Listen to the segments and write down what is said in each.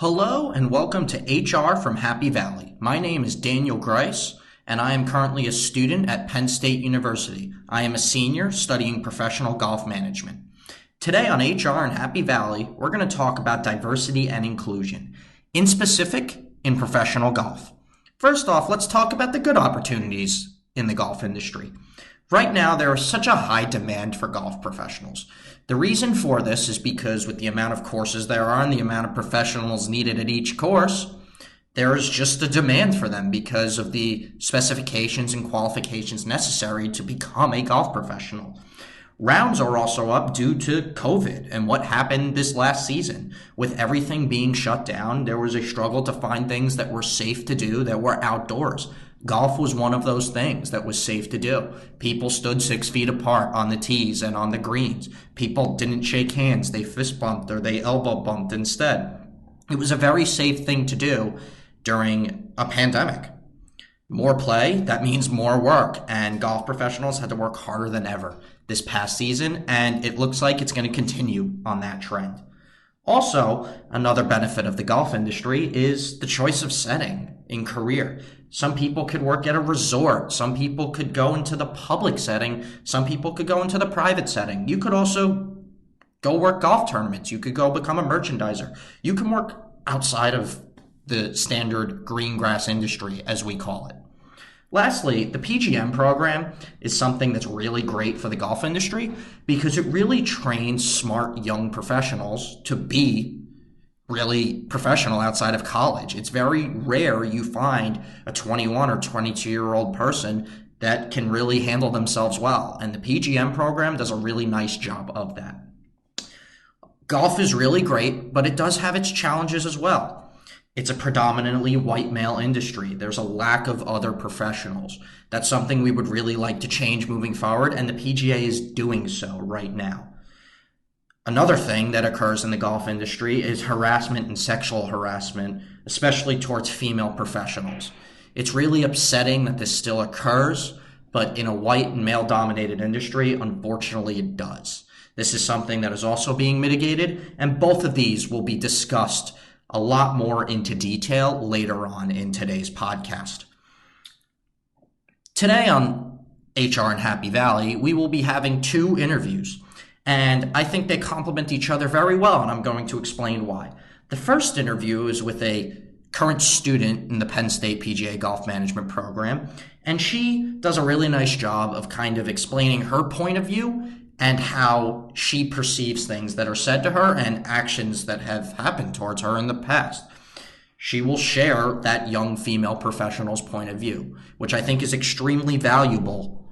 Hello and welcome to HR from Happy Valley. My name is Daniel Greiss and I am currently a student at Penn State University. I am a senior studying professional golf management. Today on HR in Happy Valley, we're going to talk about diversity and inclusion, in specific in professional golf. First off, let's talk about the good opportunities in the golf industry. Right now, there is such a high demand for golf professionals. The reason for this is because with the amount of courses there are and the amount of professionals needed at each course, there is just a demand for them because of the specifications and qualifications necessary to become a golf professional. Rounds are also up due to COVID and what happened this last season. With everything being shut down, there was a struggle to find things that were safe to do that were outdoors. Golf was one of those things that was safe to do. People stood 6 feet apart on the tees and on the greens. People didn't shake hands. They fist bumped or they elbow bumped instead. It was a very safe thing to do during a pandemic. More play, that means more work, and golf professionals had to work harder than ever this past season, and it looks like it's going to continue on that trend. Also, another benefit of the golf industry is the choice of setting in career. Some people could work at a resort. Some people could go into the public setting. Some people could go into the private setting. You could also go work golf tournaments. You could go become a merchandiser. You can work outside of the standard green grass industry, as we call it. Lastly, the PGM program is something that's really great for the golf industry because it really trains smart young professionals to be really professional outside of college. It's very rare you find a 21 or 22-year-old person that can really handle themselves well, and the PGM program does a really nice job of that. Golf is really great, but it does have its challenges as well. It's a predominantly white male industry. There's a lack of other professionals. That's something we would really like to change moving forward, and the PGA is doing so right now. Another thing that occurs in the golf industry is harassment and sexual harassment, especially towards female professionals. It's really upsetting that this still occurs, but in a white and male-dominated industry, unfortunately it does. This is something that is also being mitigated, and both of these will be discussed a lot more into detail later on in today's podcast. Today on HR in Happy Valley, we will be having 2 interviews, and I think they complement each other very well, and I'm going to explain why. The first interview is with a current student in the Penn State PGA Golf Management Program, and she does a really nice job of kind of explaining her point of view and how she perceives things that are said to her and actions that have happened towards her in the past. She will share that young female professional's point of view, which I think is extremely valuable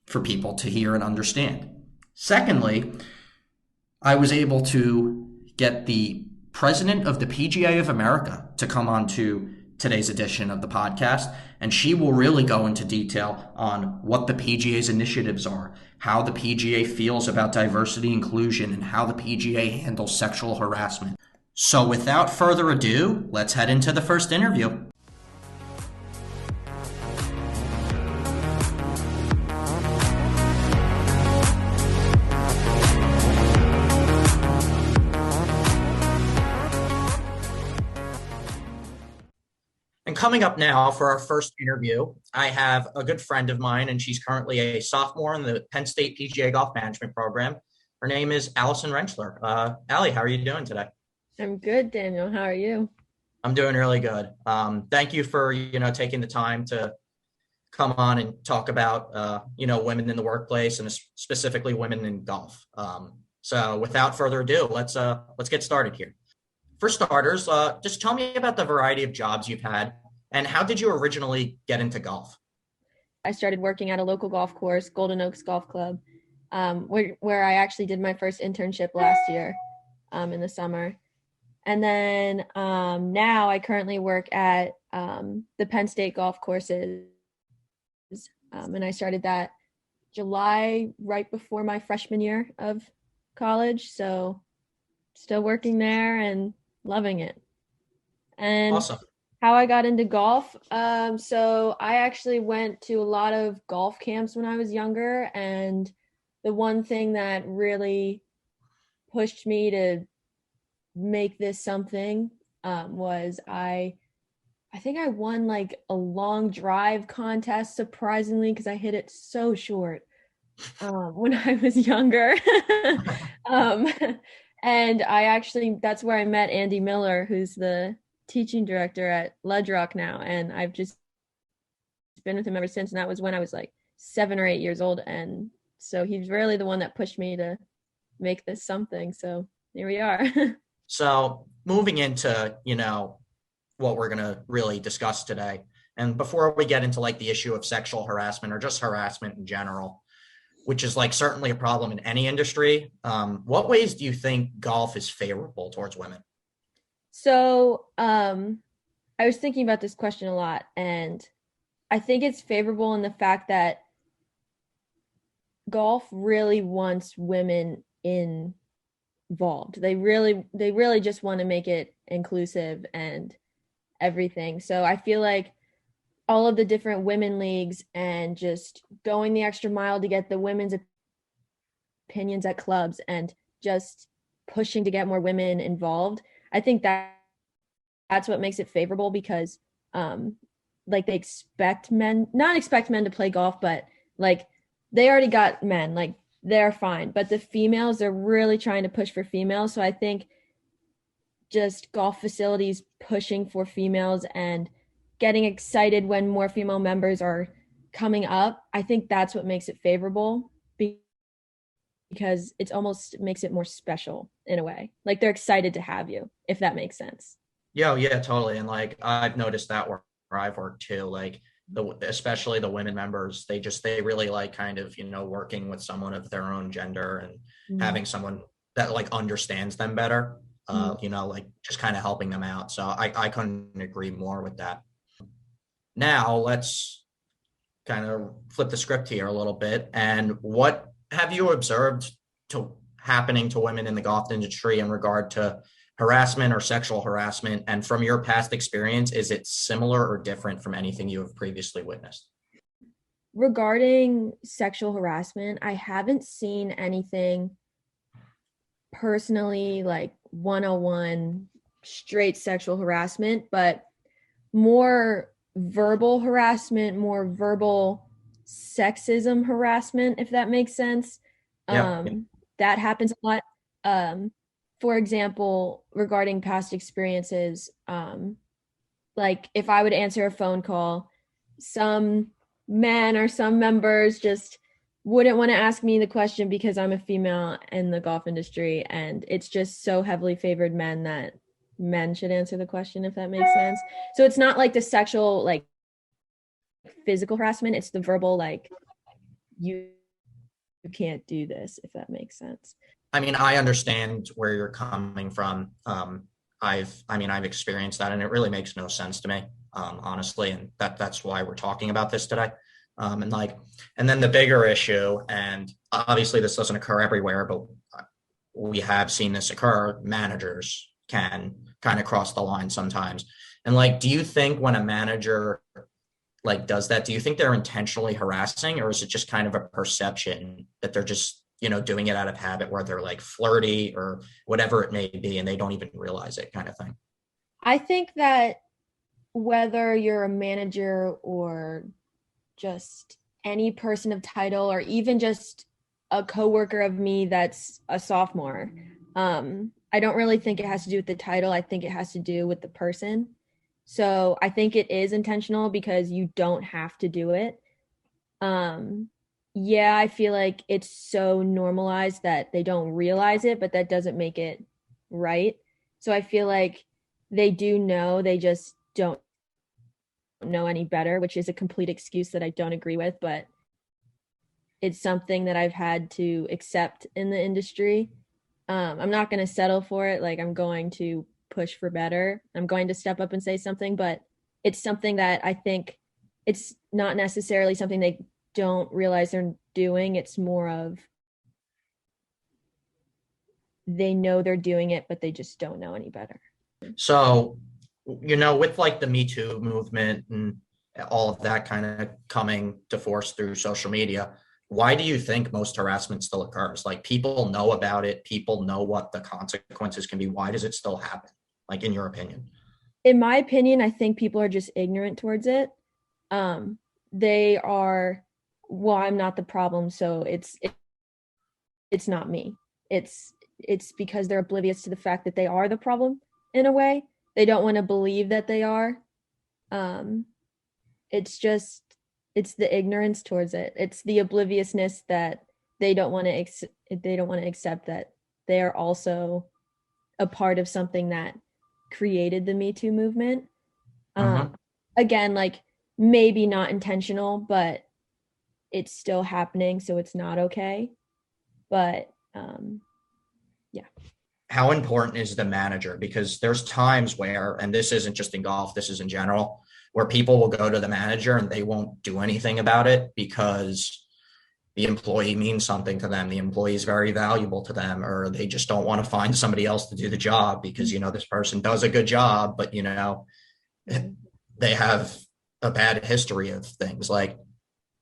for people to hear and understand. Secondly, I was able to get the president of the PGA of America to come on to today's edition of the podcast, and she will really go into detail on what the PGA's initiatives are, how the PGA feels about diversity inclusion, and how the PGA handles sexual harassment. So without further ado, let's head into the first interview. And coming up now for our first interview, I have a good friend of mine, and she's currently a sophomore in the Penn State PGA Golf Management Program. Her name is Allison Rentschler. Allie, how are you doing today? I'm good, Daniel. How are you? I'm doing really good. Thank you for taking the time to come on and talk about women in the workplace and specifically women in golf. So without further ado, let's get started here. For starters, just tell me about the variety of jobs you've had and how did you originally get into golf? I started working at a local golf course, Golden Oaks Golf Club, where I actually did my first internship last year in the summer. And then now I currently work at the Penn State golf courses. And I started that July, right before my freshman year of college. So still working there and loving it. And Awesome. How I got into golf. So I actually went to a lot of golf camps when I was younger. And the one thing that really pushed me to make this something was I think I won like a long drive contest surprisingly because I hit it so short when I was younger. um, and I actually, that's where I met Andy Miller, who's the teaching director at Ledge Rock now. And I've just been with him ever since. And that was when I was like 7 or 8 years old. And so he's really the one that pushed me to make this something. So here we are. So moving into, what we're going to really discuss today. And before we get into like the issue of sexual harassment or just harassment in general, which is like certainly a problem in any industry, what ways do you think golf is favorable towards women? So I was thinking about this question a lot, and I think it's favorable in the fact that golf really wants women involved. They really just want to make it inclusive and everything. So I feel like all of the different women leagues and just going the extra mile to get the women's opinions at clubs and just pushing to get more women involved. I think that's what makes it favorable because like they expect men, not expect men to play golf, but like they already got men, like they're fine. But the females, they're really trying to push for females. So I think just golf facilities pushing for females and getting excited when more female members are coming up, I think that's what makes it favorable because it almost makes it more special in a way. Like they're excited to have you, if that makes sense. Yeah, totally. And like I've noticed that where I've worked too, like especially the women members, they really like kind of, working with someone of their own gender and Mm-hmm. having someone that like understands them better, Mm-hmm. like just kind of helping them out. So I couldn't agree more with that. Now let's kind of flip the script here a little bit. And what have you observed to happening to women in the golf industry in regard to harassment or sexual harassment? And from your past experience, is it similar or different from anything you have previously witnessed? Regarding sexual harassment, I haven't seen anything personally like 101 straight sexual harassment, but more verbal harassment, more verbal sexism harassment, if that makes sense. Yeah. That happens a lot. Um, for example, regarding past experiences, like if I would answer a phone call, some men or some members just wouldn't want to ask me the question because I'm a female in the golf industry, and it's just so heavily favored men that men should answer the question, if that makes sense. So it's not like the sexual, like physical harassment, it's the verbal, like you can't do this, if that makes sense. I mean, I understand where you're coming from. I've experienced that, and it really makes no sense to me, honestly, and that's why we're talking about this today. And then the bigger issue, and obviously this doesn't occur everywhere, but we have seen this occur. Managers can kind of cross the line sometimes, and like, do you think when a manager like does that, do you think they're intentionally harassing, or is it just kind of a perception that they're just doing it out of habit where they're like flirty or whatever it may be and they don't even realize it kind of thing? I think that whether you're a manager or just any person of title or even just a coworker of me that's a sophomore, I don't really think it has to do with the title. I think it has to do with the person. So I think it is intentional because you don't have to do it. Yeah, I feel like it's so normalized that they don't realize it, but that doesn't make it right. So I feel like they do know, they just don't know any better, which is a complete excuse that I don't agree with, but it's something that I've had to accept in the industry. I'm not going to settle for it. Like, I'm going to push for better. I'm going to step up and say something, but it's something that I think it's not necessarily something they don't realize they're doing. It's more of they know they're doing it, but they just don't know any better. So, with like the Me Too movement and all of that kind of coming to force through social media, why do you think most harassment still occurs? Like people know about it, people know what the consequences can be. Why does it still happen? like in your opinion? In my opinion, I think people are just ignorant towards it. They are, well, I'm not the problem, so it's not me. It's because they're oblivious to the fact that they are the problem in a way. They don't want to believe that they are. Um, it's just it's the ignorance towards it. It's the obliviousness that they don't want to accept that they are also a part of something that created the Me Too movement. Um, Hmm. Again, like maybe not intentional, but it's still happening, so it's not okay. But yeah. How important is the manager? Because there's times where, and this isn't just in golf, this is in general, where people will go to the manager and they won't do anything about it because the employee means something to them. The employee is very valuable to them, or they just don't want to find somebody else to do the job because, this person does a good job, but, they have a bad history of things like,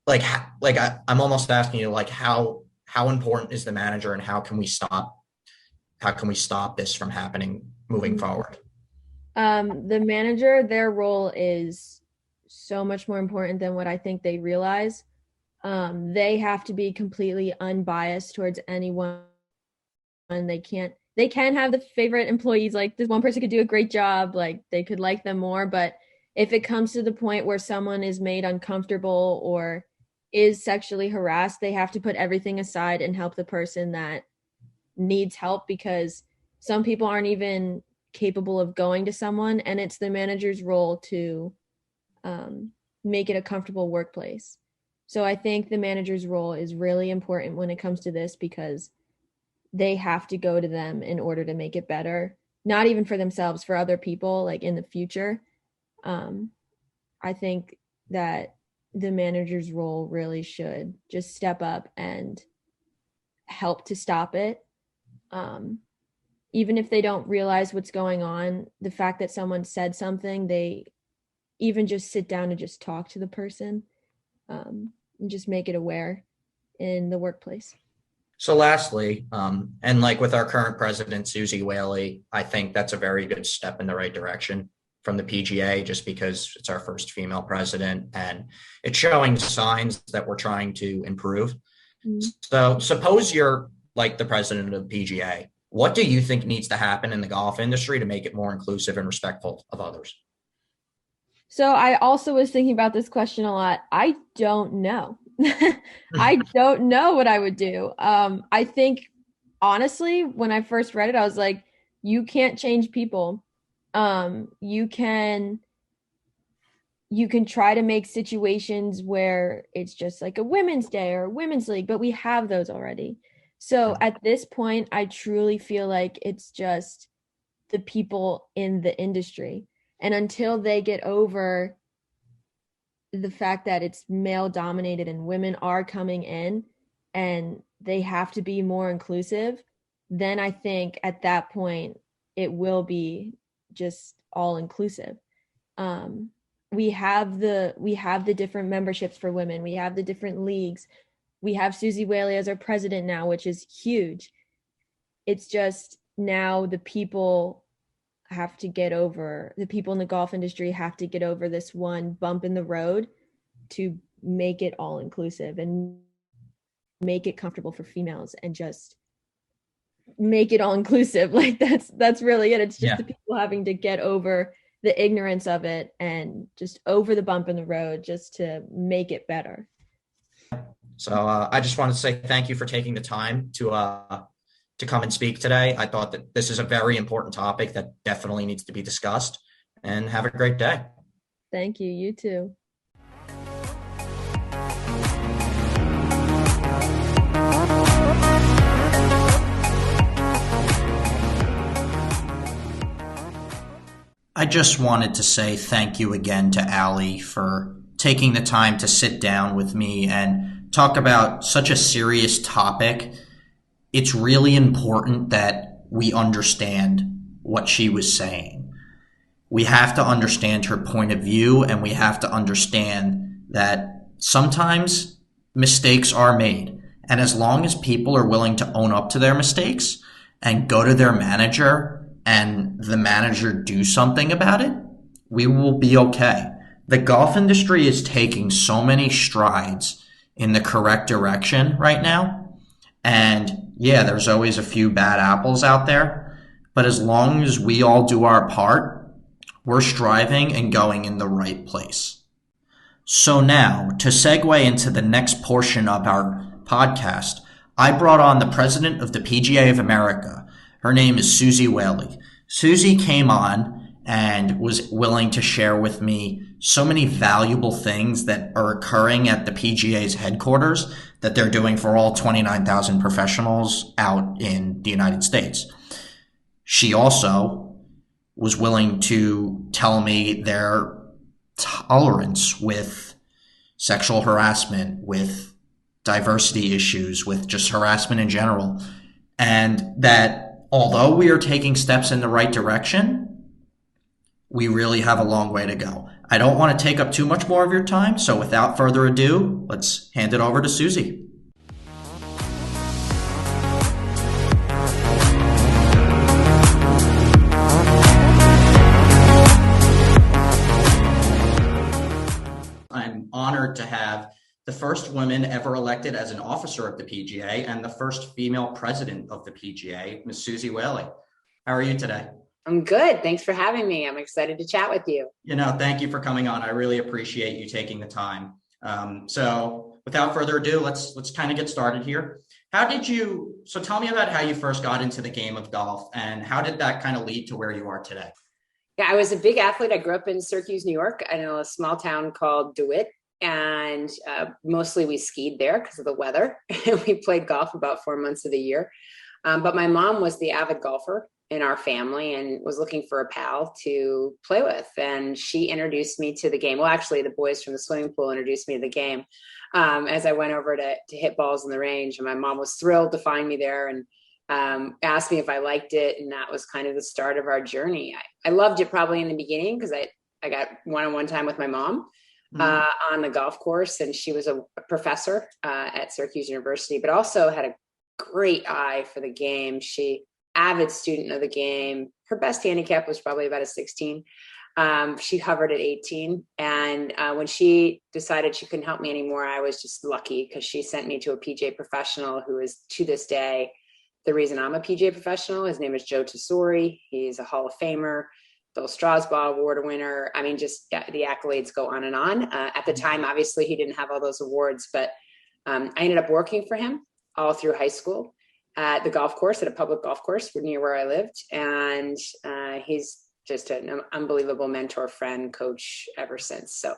I'm almost asking you, like, how important is the manager and how can we stop this from happening moving forward? The manager, their role is so much more important than what I think they realize. They have to be completely unbiased towards anyone. They can have the favorite employees, like this one person could do a great job, like they could like them more, but if it comes to the point where someone is made uncomfortable or is sexually harassed, they have to put everything aside and help the person that needs help, because some people aren't even capable of going to someone, and it's the manager's role to make it a comfortable workplace. So I think the manager's role is really important when it comes to this, because they have to go to them in order to make it better, not even for themselves, for other people, like in the future. um, I think that the manager's role really should just step up and help to stop it. um, Even if they don't realize what's going on, the fact that someone said something, they even just sit down and just talk to the person, and just make it aware in the workplace. So lastly, and like with our current president, Susie Whaley, I think that's a very good step in the right direction from the PGA, just because it's our first female president and it's showing signs that we're trying to improve. Mm. So suppose you're like the president of the PGA. What do you think needs to happen in the golf industry to make it more inclusive and respectful of others? So I also was thinking about this question a lot. I don't know. I don't know what I would do. I think honestly, when I first read it, I was like, you can't change people. You can try to make situations where it's just like a women's day or a women's league, but we have those already. So at this point, I truly feel like it's just the people in the industry. And until they get over the fact that it's male dominated and women are coming in and they have to be more inclusive, then I think at that point it will be just all inclusive. Um, we have the different memberships for women. We have the different leagues. We have Susie Whaley as our president now, which is huge. It's just now the people in the golf industry have to get over this one bump in the road to make it all inclusive and make it comfortable for females, and just make it all inclusive. Like that's really it. It's just Yeah. the people having to get over the ignorance of it and just over the bump in the road just to make it better. So I just wanted to say thank you for taking the time to come and speak today. I thought that this is a very important topic that definitely needs to be discussed. And have a great day. Thank you. You too. I just wanted to say thank you again to Allie for taking the time to sit down with me and talk about such a serious topic. It's really important that we understand what she was saying. We have to understand her point of view, and we have to understand that sometimes mistakes are made. And as long as people are willing to own up to their mistakes and go to their manager and the manager do something about it, we will be okay. The golf industry is taking so many strides in the correct direction right now. And yeah, there's always a few bad apples out there. But as long as we all do our part, we're striving and going in the right place. So now, to segue into the next portion of our podcast, I brought on the president of the PGA of America. Her name is Susie Whaley. Susie came on and was willing to share with me so many valuable things that are occurring at the PGA's headquarters that they're doing for all 29,000 professionals out in the United States. She also was willing to tell me their tolerance with sexual harassment, with diversity issues, with just harassment in general. And that although we are taking steps in the right direction, we really have a long way to go. I don't want to take up too much more of your time, so without further ado, let's hand it over to Susie. I'm honored to have the first woman ever elected as an officer of the PGA and the first female president of the PGA, Ms. Susie Whaley. How are you today? I'm good. Thanks for having me. I'm excited to chat with you. Thank you for coming on. I really appreciate you taking the time. So without further ado, let's kind of get started here. So tell me about how you first got into the game of golf and how did that kind of lead to where you are today? Yeah, I was a big athlete. I grew up in Syracuse, New York. I know a small town called DeWitt, and mostly we skied there because of the weather. We played golf about 4 months of the year. But my mom was the avid golfer in our family and was looking for a pal to play with. And she introduced me to the game. Well, actually, the boys from the swimming pool introduced me to the game as I went over to hit balls in the range. And my mom was thrilled to find me there and asked me if I liked it. And that was kind of the start of our journey. I loved it probably in the beginning because I got one-on-one time with my mom on the golf course. And she was a professor at Syracuse University, but also had a great eye for the game. She avid student of the game. Her best handicap was probably about a 16. She hovered at 18. And when she decided she couldn't help me anymore, I was just lucky because she sent me to a PGA professional who is to this day the reason I'm a PGA professional. His name is Joe Tesori. He's a Hall of Famer, Bill Strasbaugh Award winner. I mean, just the accolades go on and on. At the time, obviously, he didn't have all those awards, but I ended up working for him all through high school at the golf course, at a public golf course near where I lived. And he's just an unbelievable mentor, friend, coach ever since. So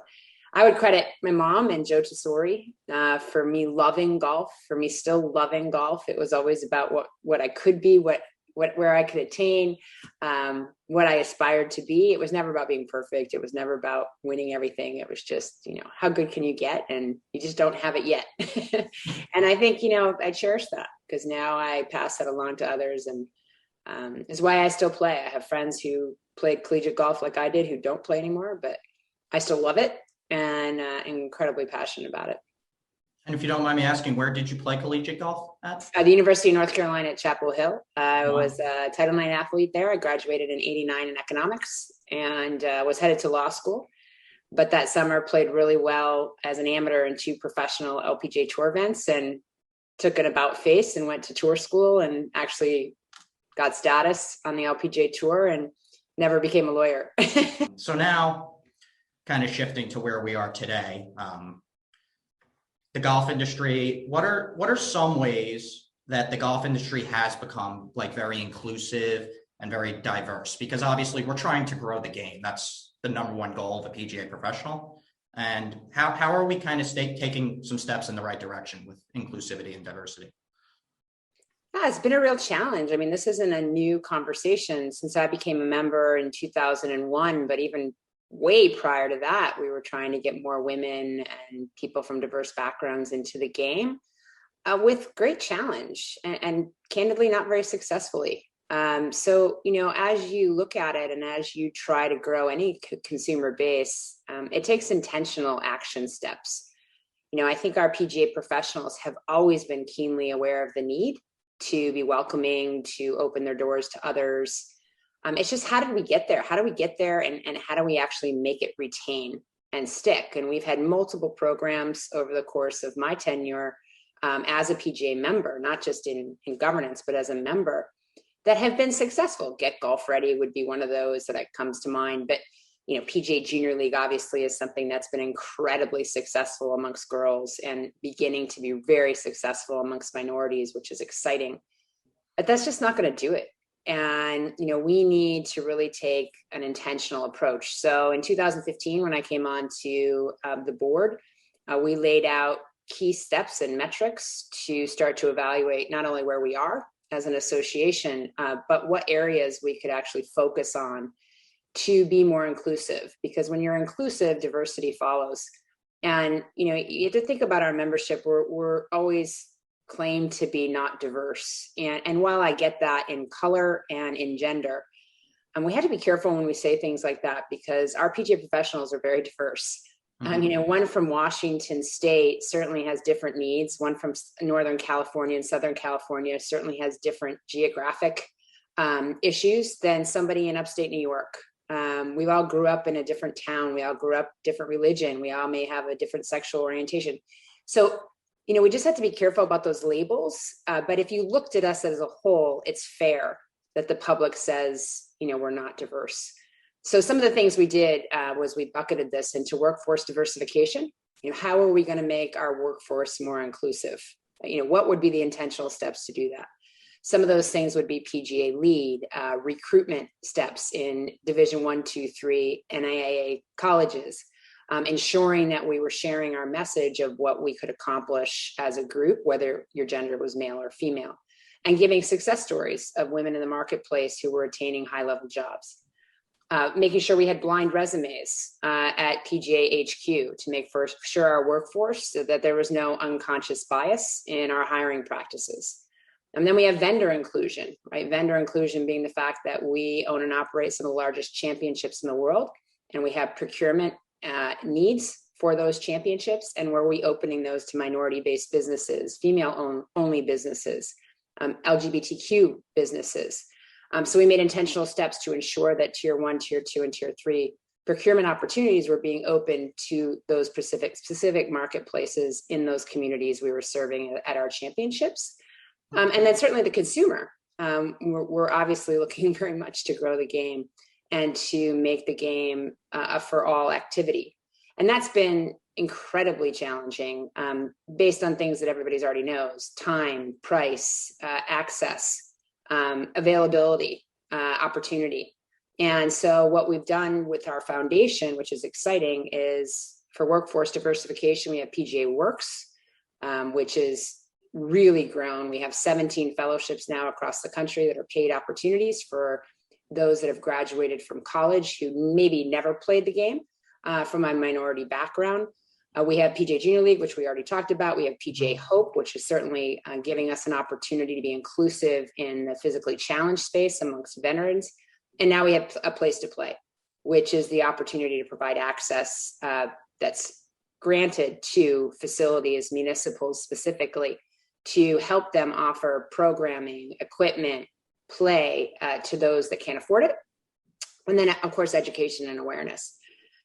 I would credit my mom and Joe Tesori for me loving golf, for me still loving golf. It was always about what I could be, where I could attain, what I aspired to be. It was never about being perfect. It was never about winning everything. It was just, how good can you get? And you just don't have it yet. And I think, I cherish that because now I pass that along to others. And is why I still play. I have friends who played collegiate golf like I did who don't play anymore, but I still love it and incredibly passionate about it. And if you don't mind me asking, where did you play collegiate golf at? At the University of North Carolina at Chapel Hill. I was a Title IX athlete there. I graduated in '89 in economics and was headed to law school. But that summer played really well as an amateur in 2 professional LPGA Tour events and took an about face and went to tour school and actually got status on the LPGA Tour and never became a lawyer. So now, kind of shifting to where we are today, the golf industry, what are some ways that the golf industry has become very inclusive and very diverse? Because obviously we're trying to grow the game. That's the number one goal of a PGA professional. And how are we kind of taking some steps in the right direction with inclusivity and diversity? Yeah, it's been a real challenge. I mean, this isn't a new conversation since I became a member in 2001, but even way prior to that, we were trying to get more women and people from diverse backgrounds into the game with great challenge and candidly not very successfully. So, as you look at it and as you try to grow any consumer base, it takes intentional action steps. I think our PGA professionals have always been keenly aware of the need to be welcoming, to open their doors to others. It's just, how did we get there? How do we get there? And how do we actually make it retain and stick? And we've had multiple programs over the course of my tenure as a PGA member, not just in governance, but as a member, that have been successful. Get Golf Ready would be one of those that comes to mind. But, PGA Junior League obviously is something that's been incredibly successful amongst girls and beginning to be very successful amongst minorities, which is exciting. But that's just not going to do it. And, we need to really take an intentional approach. So in 2015, when I came on to the board, we laid out key steps and metrics to start to evaluate not only where we are as an association, but what areas we could actually focus on to be more inclusive. Because when you're inclusive, diversity follows. And, you have to think about our membership. We're always claimed to be not diverse. And while I get that in color and in gender, we have to be careful when we say things like that, because our PGA professionals are very diverse. One from Washington State certainly has different needs. One from Northern California and Southern California certainly has different geographic issues than somebody in upstate New York. We all grew up in a different town. We all grew up different religion. We all may have a different sexual orientation. So, we just have to be careful about those labels. But if you looked at us as a whole, it's fair that the public says, we're not diverse. So some of the things we did was we bucketed this into workforce diversification. How are we going to make our workforce more inclusive? What would be the intentional steps to do that? Some of those things would be PGA lead, recruitment steps in Division 1, 2, 3 NAIA colleges, ensuring that we were sharing our message of what we could accomplish as a group, whether your gender was male or female, and giving success stories of women in the marketplace who were attaining high-level jobs. Making sure we had blind resumes at PGA HQ to make sure our workforce, so that there was no unconscious bias in our hiring practices. And then we have vendor inclusion, right? Vendor inclusion being the fact that we own and operate some of the largest championships in the world, and we have procurement needs for those championships, and were we opening those to minority-based businesses, female-only businesses, LGBTQ businesses. So we made intentional steps to ensure that Tier 1, Tier 2, and Tier 3 procurement opportunities were being opened to those specific marketplaces in those communities we were serving at our championships. And then certainly the consumer. We're obviously looking very much to grow the game and to make the game a for-all activity. And that's been incredibly challenging based on things that everybody's already knows: time, price, access, availability, opportunity. And so what we've done with our foundation, which is exciting, is for workforce diversification, we have PGA Works, which is really grown. We have 17 fellowships now across the country that are paid opportunities for those that have graduated from college who maybe never played the game from a minority background. We have PGA Junior League, which we already talked about. We have PGA Hope, which is certainly giving us an opportunity to be inclusive in the physically challenged space amongst veterans. And now we have a place to play, which is the opportunity to provide access that's granted to facilities, municipals specifically, to help them offer programming, equipment, play to those that can't afford it. And then, of course, education and awareness.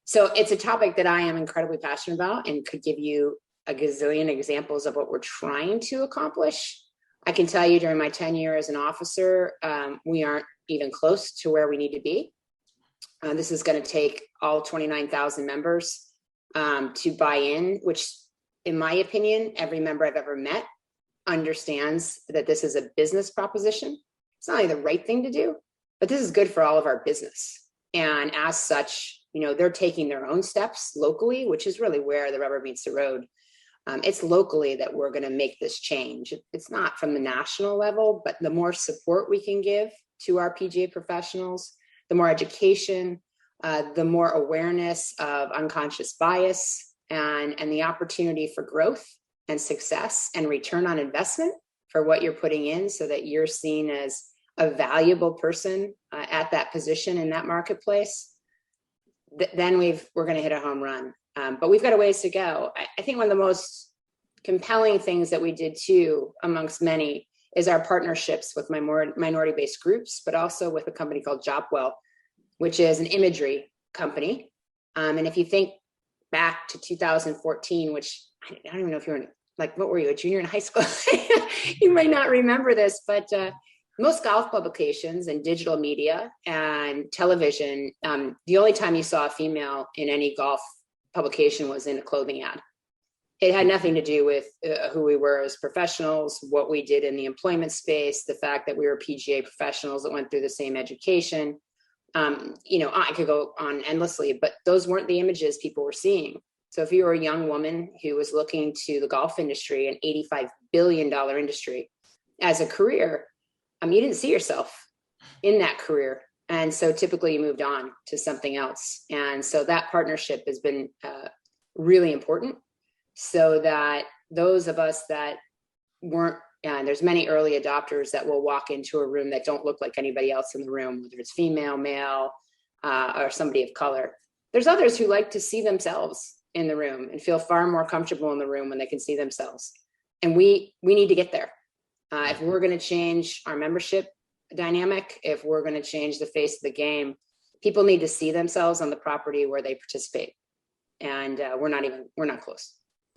So it's a topic that I am incredibly passionate about and could give you a gazillion examples of what we're trying to accomplish. I can tell you during my tenure as an officer, we aren't even close to where we need to be. This is going to take all 29,000 members to buy in, which in my opinion, every member I've ever met understands that this is a business proposition. It's not only the right thing to do, but this is good for all of our business. And as such, they're taking their own steps locally, which is really where the rubber meets the road. It's locally that we're going to make this change. It's not from the national level, but the more support we can give to our PGA professionals, the more education, the more awareness of unconscious bias and the opportunity for growth and success and return on investment for what you're putting in, so that you're seen as a valuable person at that position in that marketplace, then we're going to hit a home run. But we've got a ways to go. I think one of the most compelling things that we did too, amongst many, is our partnerships with minority-based groups, but also with a company called Jopwell, which is an imagery company. And if you think back to 2014, which I don't even know if you're in, like, what were you, a junior in high school? You might not remember this, but most golf publications and digital media and television, the only time you saw a female in any golf publication was in a clothing ad. It had nothing to do with who we were as professionals, what we did in the employment space, the fact that we were PGA professionals that went through the same education. I could go on endlessly, but those weren't the images people were seeing. So if you were a young woman who was looking to the golf industry, an $85 billion industry, as a career, you didn't see yourself in that career. And so typically you moved on to something else. And so that partnership has been really important, so that those of us that weren't, and there's many early adopters that will walk into a room that don't look like anybody else in the room, whether it's female, male, or somebody of color. There's others who like to see themselves in the room and feel far more comfortable in the room when they can see themselves. And we need to get there. If we're going to change our membership dynamic, if we're going to change the face of the game, people need to see themselves on the property where they participate. And we're not close.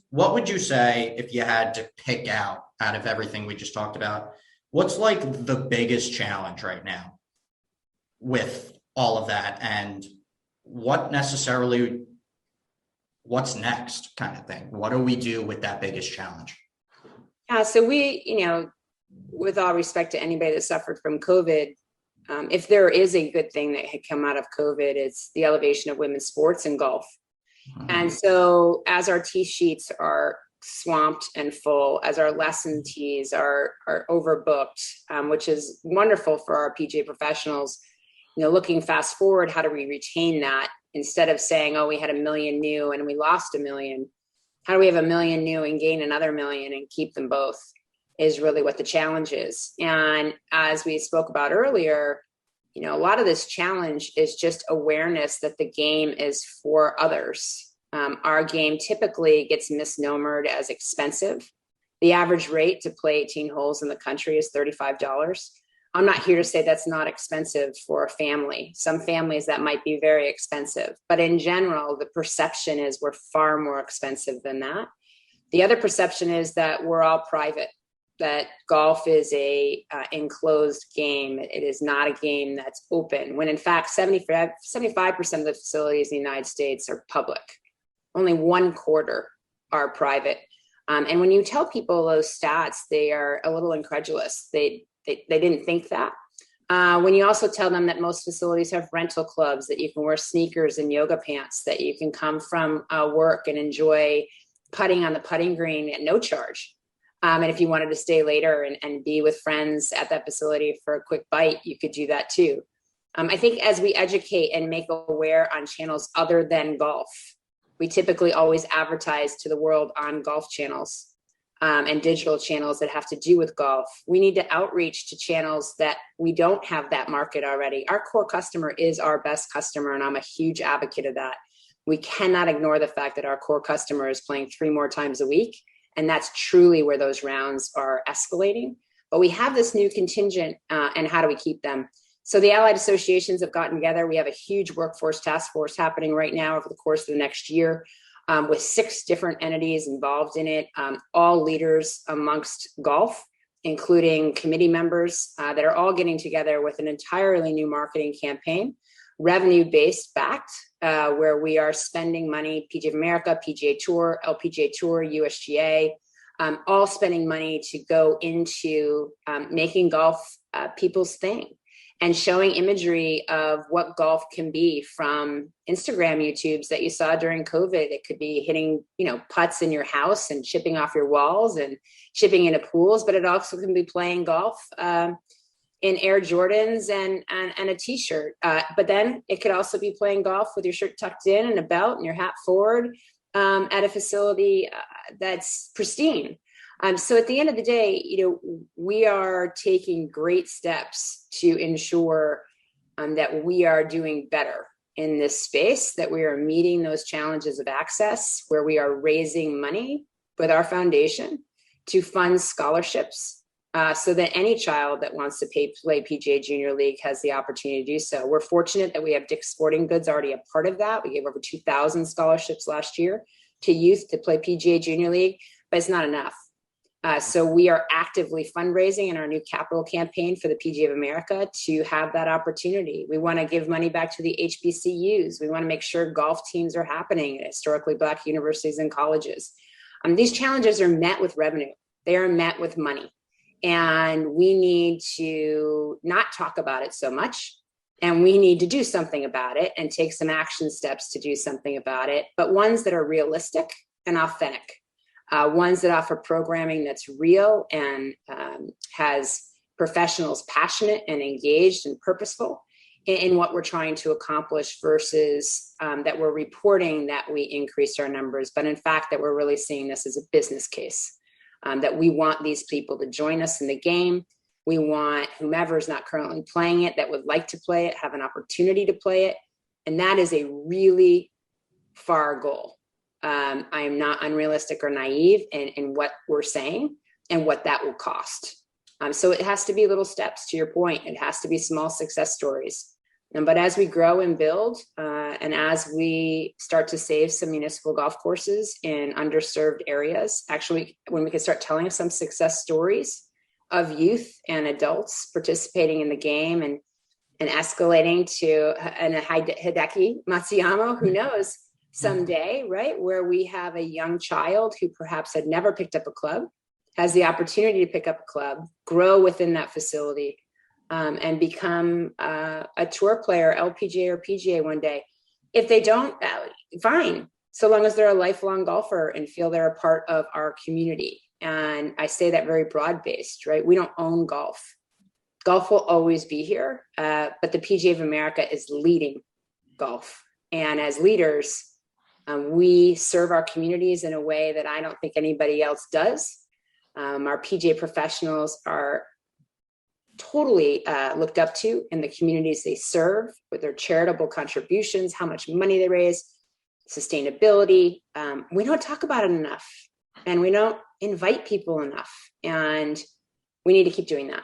What would you say if you had to pick out of everything we just talked about, what's like the biggest challenge right now with all of that, and what's next kind of thing? What do we do with that biggest challenge? So we, with all respect to anybody that suffered from COVID, if there is a good thing that had come out of COVID, it's the elevation of women's sports and golf. And so as our tee sheets are swamped and full, as our lesson tees are overbooked, which is wonderful for our PGA professionals, looking fast forward, how do we retain that instead of saying, oh, we had 1 million new and we lost 1 million? How do we have 1 million new and gain another 1 million and keep them both is really what the challenge is. And as we spoke about earlier, a lot of this challenge is just awareness that the game is for others. Our game typically gets misnomered as expensive. The average rate to play 18 holes in the country is $35. I'm not here to say that's not expensive for a family. Some families that might be very expensive, but in general, the perception is we're far more expensive than that. The other perception is that we're all private, that golf is a enclosed game. It is not a game that's open, when in fact 75% of the facilities in the United States are public. Only 1/4 are private. And when you tell people those stats, they are a little incredulous. They didn't think that. When you also tell them that most facilities have rental clubs, that you can wear sneakers and yoga pants, that you can come from work and enjoy putting on the putting green at no charge. And if you wanted to stay later and be with friends at that facility for a quick bite, you could do that too. I think as we educate and make aware on channels other than golf, we typically always advertise to the world on golf channels and digital channels that have to do with golf. We need to outreach to channels that we don't have that market already. Our core customer is our best customer, and I'm a huge advocate of that. We cannot ignore the fact that our core customer is playing 3 more times a week. And that's truly where those rounds are escalating. But we have this new contingent, and how do we keep them? So the allied associations have gotten together. We have a huge workforce task force happening right now over the course of the next year, with 6 different entities involved in it, all leaders amongst golf, including committee members that are all getting together with an entirely new marketing campaign, revenue-based backed, where we are spending money, PGA of America, PGA Tour, LPGA Tour, USGA, all spending money to go into making golf people's thing and showing imagery of what golf can be, from Instagram YouTubes that you saw during COVID. It could be hitting, putts in your house and chipping off your walls and chipping into pools, but it also can be playing golf in Air Jordans and a t-shirt. But then it could also be playing golf with your shirt tucked in and a belt and your hat forward at a facility that's pristine. So at the end of the day, we are taking great steps to ensure that we are doing better in this space, that we are meeting those challenges of access, where we are raising money with our foundation to fund scholarships so that any child that wants to play PGA Junior League has the opportunity to do so. We're fortunate that we have Dick's Sporting Goods already a part of that. We gave over 2,000 scholarships last year to youth to play PGA Junior League, but it's not enough. So we are actively fundraising in our new capital campaign for the PGA of America to have that opportunity. We want to give money back to the HBCUs. We want to make sure golf teams are happening at historically Black universities and colleges. These challenges are met with revenue. They are met with money. And we need to not talk about it so much. And we need to do something about it and take some action steps to do something about it, but ones that are realistic and authentic. Ones that offer programming that's real and has professionals passionate and engaged and purposeful in what we're trying to accomplish versus that we're reporting that we increased our numbers, but in fact that we're really seeing this as a business case, that we want these people to join us in the game. We want whomever is not currently playing it that would like to play it, have an opportunity to play it. And that is a really far goal. I am not unrealistic or naive in what we're saying and what that will cost. So it has to be little steps, to your point. It has to be small success stories. But as we grow and build, and as we start to save some municipal golf courses in underserved areas, actually, when we can start telling some success stories of youth and adults participating in the game and escalating to a Hideki Matsuyama, who knows, someday, right, where we have a young child who perhaps had never picked up a club, has the opportunity to pick up a club, grow within that facility, and become a tour player, LPGA or PGA one day. If they don't, fine, so long as they're a lifelong golfer and feel they're a part of our community. And I say that very broad-based, right? We don't own golf. Golf will always be here, but the PGA of America is leading golf. And as leaders, we serve our communities in a way that I don't think anybody else does. Our PGA professionals are totally looked up to in the communities they serve with their charitable contributions, how much money they raise, sustainability. We don't talk about it enough, and we don't invite people enough, and we need to keep doing that.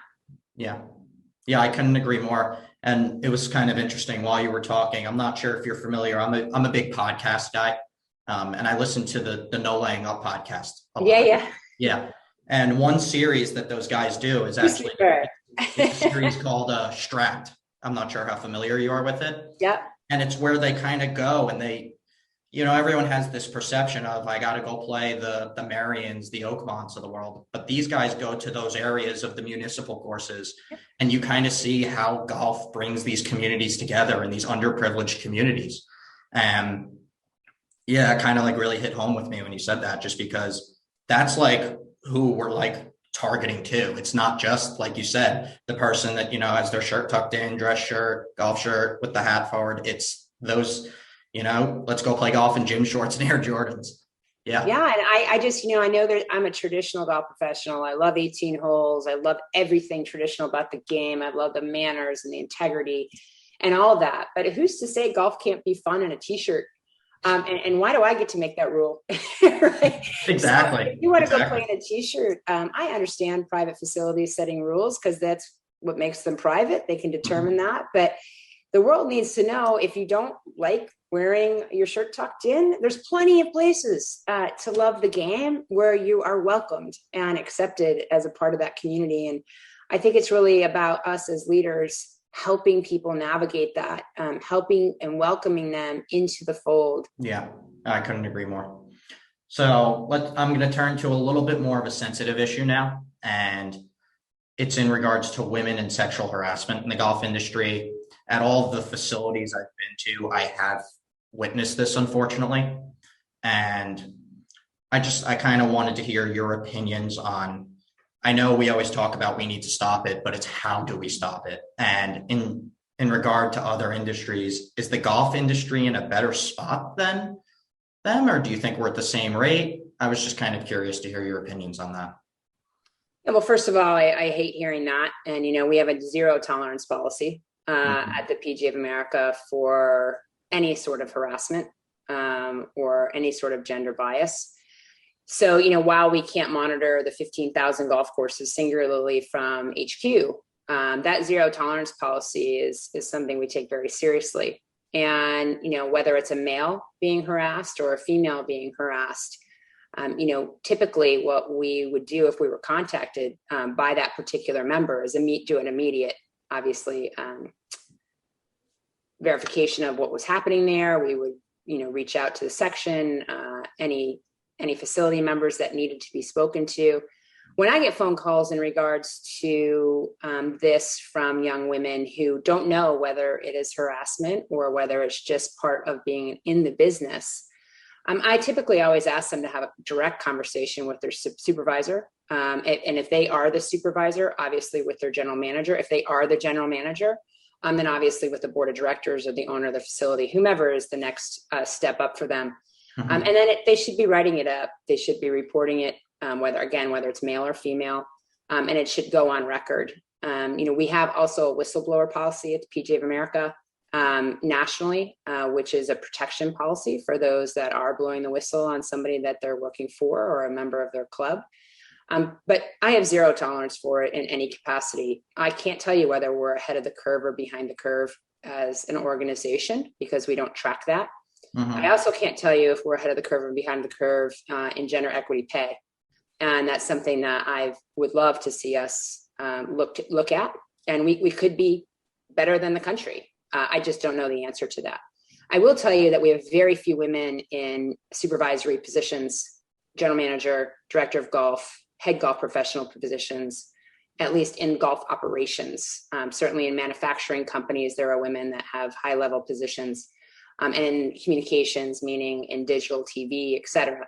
Yeah, I couldn't agree more. And it was kind of interesting while you were talking. I'm not sure if you're familiar. I'm a big podcast guy, and I listen to the No Laying Up podcast. Yeah. And one series that those guys do is actually it's a series called Strapped. I'm not sure how familiar you are with it. Yeah. And it's where they kind of go and they, everyone has this perception of I got to go play the Marions, the Oakmonts of the world. But these guys go to those areas of the municipal courses and you kind of see how golf brings these communities together in these underprivileged communities. And yeah, it kind of like really hit home with me when you said that, just because that's like who we're like targeting too. It's not just like you said, the person that, has their shirt tucked in, dress shirt, golf shirt with the hat forward. It's those, let's go play golf in gym shorts and Air Jordans. Yeah. Yeah. And I just, I know that I'm a traditional golf professional. I love 18 holes. I love everything traditional about the game. I love the manners and the integrity and all that. But who's to say golf can't be fun in a t-shirt? And why do I get to make that rule? Right? Exactly. So if you want to go play in a t-shirt, I understand private facilities setting rules because that's what makes them private. They can determine that. But the world needs to know, if you don't like wearing your shirt tucked in, there's plenty of places to love the game where you are welcomed and accepted as a part of that community. And I think it's really about us as leaders helping people navigate that, helping and welcoming them into the fold. Yeah, I couldn't agree more. So I'm going to turn to a little bit more of a sensitive issue now, and it's in regards to women and sexual harassment in the golf industry. At all the facilities I've been to, I have witnessed this, unfortunately. And I kind of wanted to hear your opinions on, I know we always talk about we need to stop it, but it's how do we stop it? And in regard to other industries, is the golf industry in a better spot than them, or do you think we're at the same rate? I was just kind of curious to hear your opinions on that. Yeah, well, first of all, I hate hearing that. And, we have a zero tolerance policy at the PGA of America for any sort of harassment or any sort of gender bias. So, while we can't monitor the 15,000 golf courses singularly from HQ, that zero tolerance policy is something we take very seriously. And, whether it's a male being harassed or a female being harassed, typically what we would do if we were contacted by that particular member is do an immediate, obviously, verification of what was happening there. We would, reach out to the section, any facility members that needed to be spoken to. When I get phone calls in regards to this from young women who don't know whether it is harassment or whether it's just part of being in the business, I typically always ask them to have a direct conversation with their supervisor. And if they are the supervisor, obviously with their general manager. If they are the general manager, then obviously with the board of directors or the owner of the facility, whomever is the next step up for them. Mm-hmm. And then they should be writing it up. They should be reporting it, whether it's male or female, and it should go on record. We have also a whistleblower policy at the PGA of America nationally, which is a protection policy for those that are blowing the whistle on somebody that they're working for or a member of their club. But I have zero tolerance for it in any capacity. I can't tell you whether we're ahead of the curve or behind the curve as an organization because we don't track that. Mm-hmm. I also can't tell you if we're ahead of the curve or behind the curve in gender equity pay. And that's something that I would love to see us look at. And we could be better than the country. I just don't know the answer to that. I will tell you that we have very few women in supervisory positions, general manager, director of golf, head golf professional positions, at least in golf operations. Certainly in manufacturing companies, there are women that have high level positions. And in communications, meaning in digital TV, et cetera.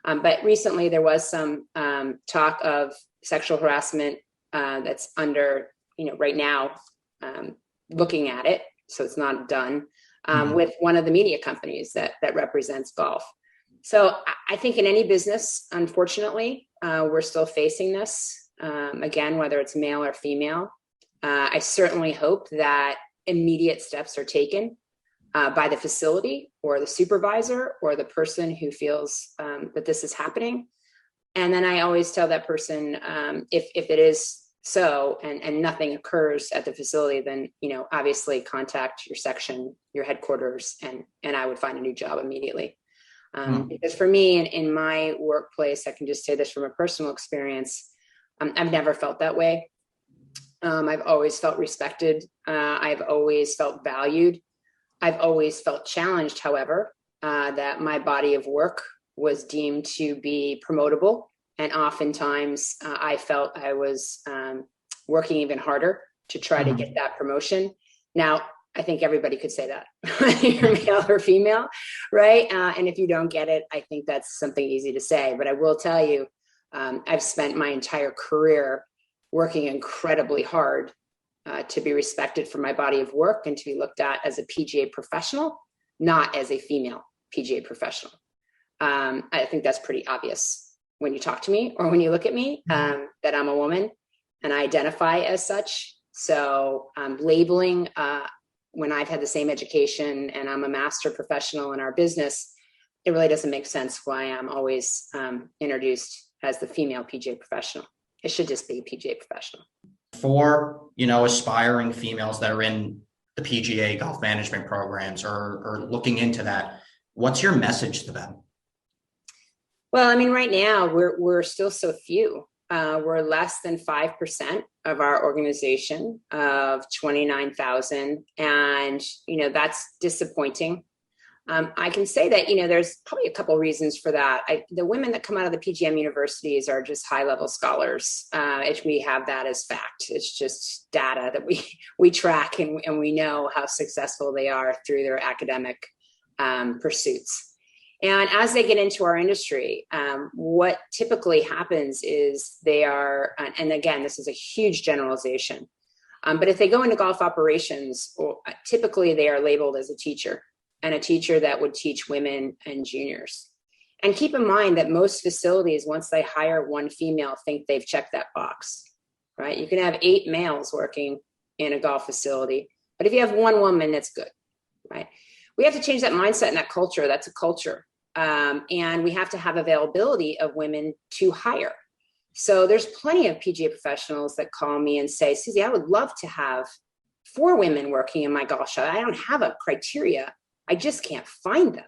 But recently there was some talk of sexual harassment that's under, right now, looking at it. So it's not done with one of the media companies that represents golf. So I think in any business, unfortunately, we're still facing this. Again, whether it's male or female, I certainly hope that immediate steps are taken by the facility or the supervisor or the person who feels that this is happening. And then I always tell that person, if it is so and nothing occurs at the facility, then, obviously contact your section, your headquarters, and I would find a new job immediately. Because for me, in my workplace, I can just say this from a personal experience, I've never felt that way. I've always felt respected. I've always felt valued. I've always felt challenged, however, that my body of work was deemed to be promotable. And oftentimes I felt I was working even harder to try to get that promotion. Now, I think everybody could say that, you're male or female, right? And if you don't get it, I think that's something easy to say. But I will tell you, I've spent my entire career working incredibly hard to be respected for my body of work and to be looked at as a PGA professional, not as a female PGA professional. I think that's pretty obvious when you talk to me or when you look at me, that I'm a woman and I identify as such. So labeling when I've had the same education and I'm a master professional in our business, it really doesn't make sense why I'm always introduced as the female PGA professional. It should just be PGA professional. For, aspiring females that are in the PGA golf management programs or looking into that, what's your message to them? Well, right now we're still so few. We're less than 5% of our organization of 29,000. And, that's disappointing. I can say that, there's probably a couple reasons for that. The women that come out of the PGM universities are just high-level scholars. We have that as fact. It's just data that we track and we know how successful they are through their academic pursuits. And as they get into our industry, what typically happens is they are, and again, this is a huge generalization, but if they go into golf operations, typically they are labeled as a teacher. And a teacher that would teach women and juniors. And keep in mind that most facilities, once they hire one female, think they've checked that box, right? You can have 8 males working in a golf facility, but if you have one woman, that's good, right? We have to change that mindset and that culture. That's a culture. And we have to have availability of women to hire. So there's plenty of PGA professionals that call me and say, Susie, I would love to have 4 women working in my golf shop. I don't have a criteria. I just can't find them.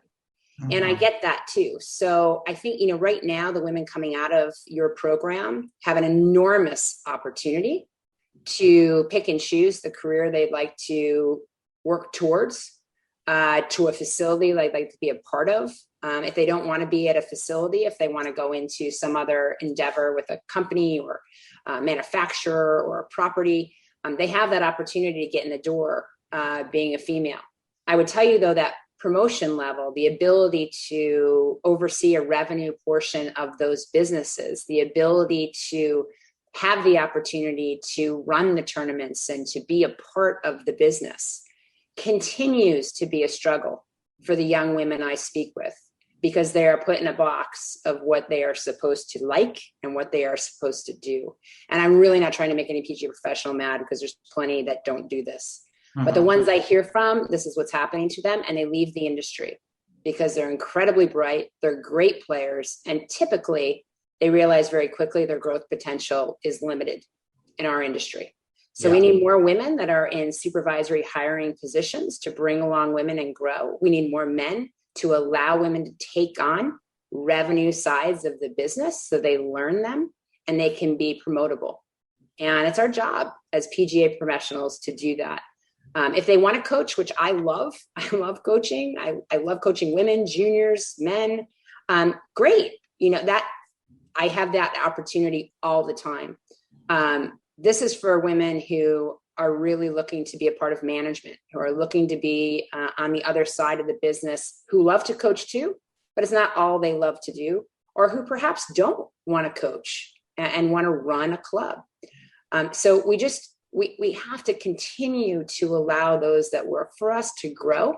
Mm-hmm. And I get that too. So I think, right now, the women coming out of your program have an enormous opportunity to pick and choose the career they'd like to work towards, to a facility they'd like to be a part of. If they don't want to be at a facility, if they want to go into some other endeavor with a company or a manufacturer or a property, they have that opportunity to get in the door being a female. I would tell you, though, that promotion level, the ability to oversee a revenue portion of those businesses, the ability to have the opportunity to run the tournaments and to be a part of the business continues to be a struggle for the young women I speak with, because they are put in a box of what they are supposed to like and what they are supposed to do. And I'm really not trying to make any PGA professional mad, because there's plenty that don't do this. Mm-hmm. But the ones I hear from, this is what's happening to them, and they leave the industry because they're incredibly bright, they're great players, and typically they realize very quickly their growth potential is limited in our industry. So we need more women that are in supervisory hiring positions to bring along women and grow. We need more men to allow women to take on revenue sides of the business so they learn them and they can be promotable. And it's our job as PGA professionals to do that. If they want to coach, which I love coaching. I love coaching women, juniors, men. Great. That I have that opportunity all the time. This is for women who are really looking to be a part of management, who are looking to be on the other side of the business, who love to coach too, but it's not all they love to do, or who perhaps don't want to coach and want to run a club. So we have to continue to allow those that work for us to grow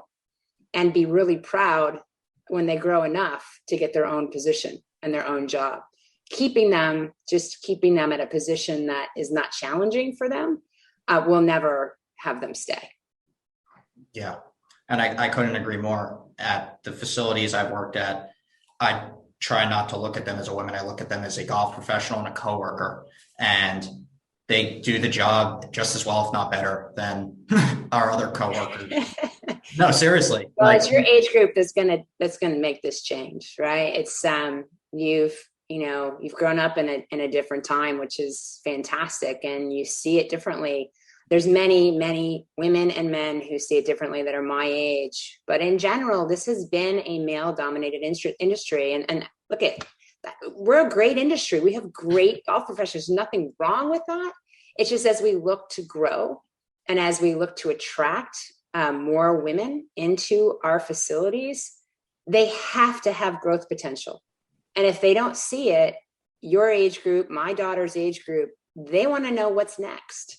and be really proud when they grow enough to get their own position and their own job. Keeping them at a position that is not challenging for them will never have them stay. Yeah. And I couldn't agree more. At the facilities I've worked at, I try not to look at them as a woman. I look at them as a golf professional and a coworker, and they do the job just as well, if not better, than our other coworkers. No, seriously. Well, it's your age group that's gonna make this change, right? It's you've grown up in a different time, which is fantastic, and you see it differently. There's many, many women and men who see it differently that are my age, but in general, this has been a male-dominated industry. And look at that. We're a great industry. We have great golf professionals. Nothing wrong with that. It's just as we look to grow and as we look to attract more women into our facilities, they have to have growth potential. And if they don't see it, your age group, my daughter's age group, they want to know what's next.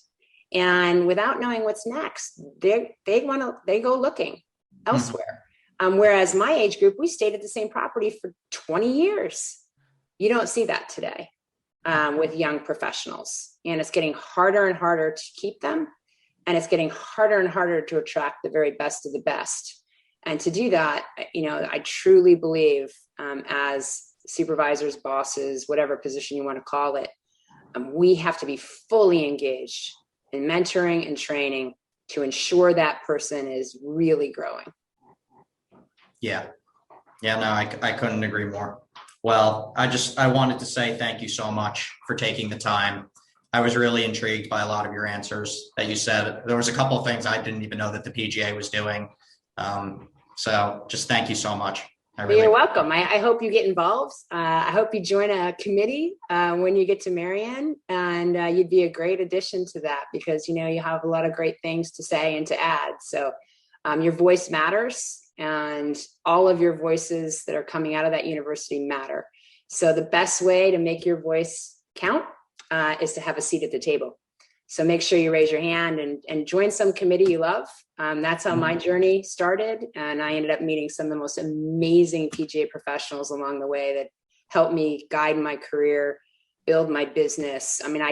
And without knowing what's next, they go looking elsewhere. Whereas my age group, we stayed at the same property for 20 years. You don't see that today with young professionals. And it's getting harder and harder to keep them. And it's getting harder and harder to attract the very best of the best. And to do that, I truly believe as supervisors, bosses, whatever position you want to call it, we have to be fully engaged in mentoring and training to ensure that person is really growing. Yeah. No, I couldn't agree more. Well, I wanted to say thank you so much for taking the time. I was really intrigued by a lot of your answers that you said. There was a couple of things I didn't even know that the PGA was doing. So just thank you so much. You're welcome. I hope you get involved. I hope you join a committee when you get to Marianne, and you'd be a great addition to that because, you have a lot of great things to say and to add. So your voice matters, and all of your voices that are coming out of that university matter. So the best way to make your voice count is to have a seat at the table. So make sure you raise your hand and join some committee you love. That's how my journey started. And I ended up meeting some of the most amazing PGA professionals along the way that helped me guide my career, build my business. I mean,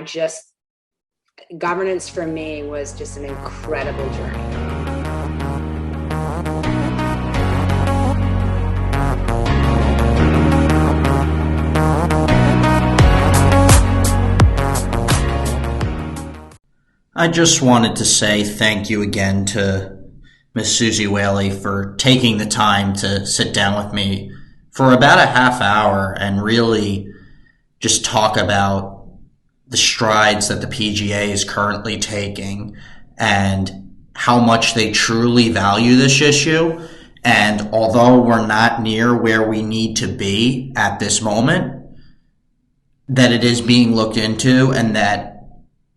governance for me was just an incredible journey. I just wanted to say thank you again to Miss Susie Whaley for taking the time to sit down with me for about a half hour and really just talk about the strides that the PGA is currently taking and how much they truly value this issue. And although we're not near where we need to be at this moment, that it is being looked into and that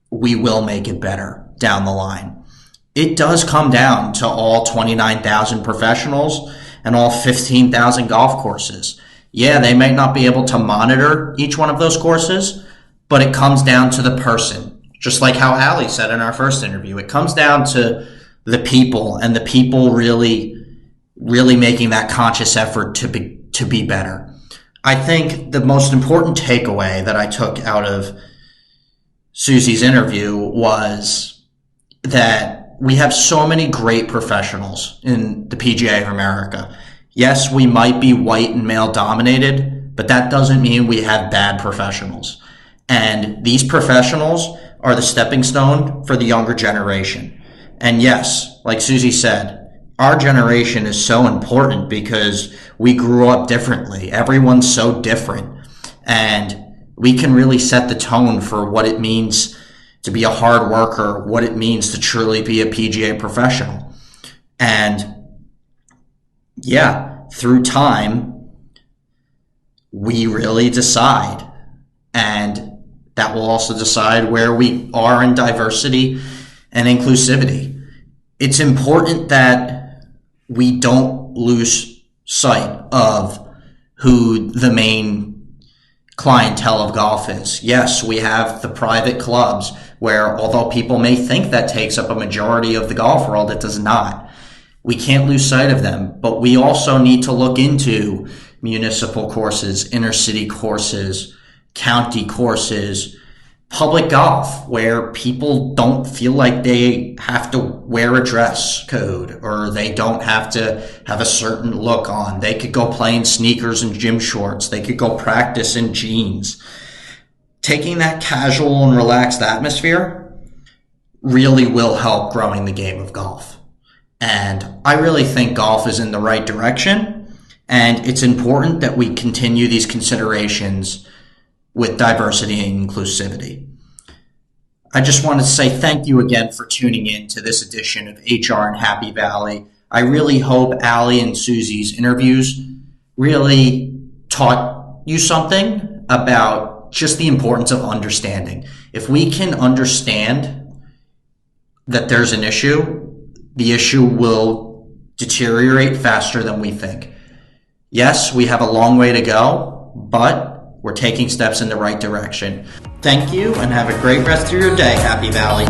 we will make it better down the line. It does come down to all 29,000 professionals and all 15,000 golf courses. Yeah, they might not be able to monitor each one of those courses, but it comes down to the person. Just like how Allie said in our first interview, it comes down to the people and the people really making that conscious effort to be better. I think the most important takeaway that I took out of Susie's interview was that we have so many great professionals in the PGA of America. Yes, we might be white and male dominated, but that doesn't mean we have bad professionals. And these professionals are the stepping stone for the younger generation. And yes, like Susie said, our generation is so important because we grew up differently. Everyone's so different. And we can really set the tone for what it means to be a hard worker, what it means to truly be a PGA professional. And yeah, through time, we really decide. And that will also decide where we are in diversity and inclusivity. It's important that we don't lose sight of who the main clientele of golf is. Yes, we have the private clubs where, although people may think that takes up a majority of the golf world, it does not. We can't lose sight of them, but we also need to look into municipal courses, inner city courses, county courses, public golf, where people don't feel like they have to wear a dress code or they don't have to have a certain look on. They could go play in sneakers and gym shorts. They could go practice in jeans. Taking that casual and relaxed atmosphere really will help growing the game of golf. And I really think golf is in the right direction. And it's important that we continue these considerations with diversity and inclusivity. I just want to say thank you again for tuning in to this edition of HR in Happy Valley. I really hope Allie and Susie's interviews really taught you something about just the importance of understanding. If we can understand that there's an issue, the issue will deteriorate faster than we think. Yes, we have a long way to go, but we're taking steps in the right direction. Thank you and have a great rest of your day, Happy Valley.